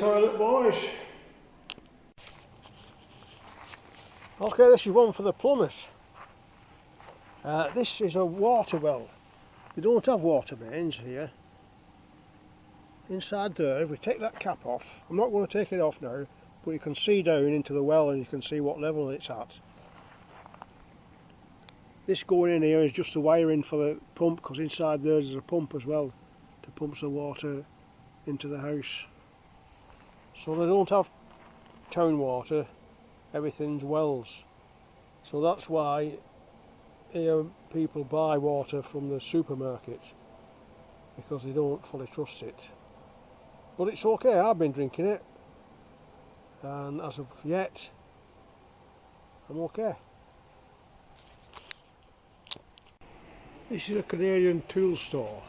toilet, boys. Okay, this is one for the plumbers. This is a water well. We don't have water mains here. Inside there, if we take that cap off, I'm not going to take it off now, but you can see down into the well and you can see what level it's at. This going in here is just the wiring for the pump, because inside there's a pump as well to pump the water into the house. So they don't have town water, everything's wells. So that's why here people buy water from the supermarket, because they don't fully trust it. But it's okay, I've been drinking it, and as of yet I'm okay. This is a Canadian tool store.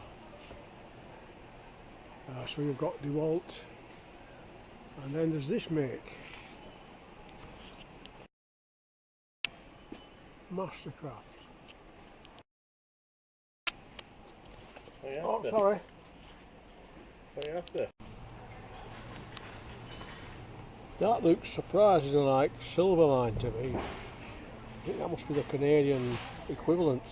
So you've got DeWalt, and then there's this make, Mastercraft. Oh, sorry. What are you after? That looks surprisingly like Silverline to me. I think that must be the Canadian equivalent.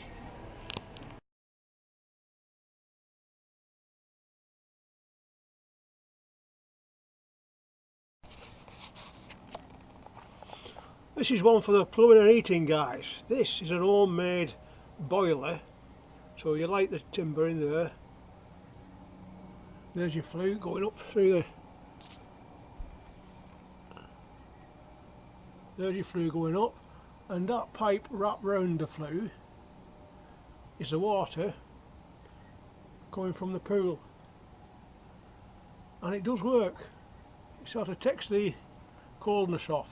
This is one for the plumbing and heating guys. This is an homemade boiler, so you light the timber in there. There's your flue going up through the... There's your flue going up, and that pipe wrapped round the flue is the water coming from the pool. And it does work. It sort of takes the coldness off.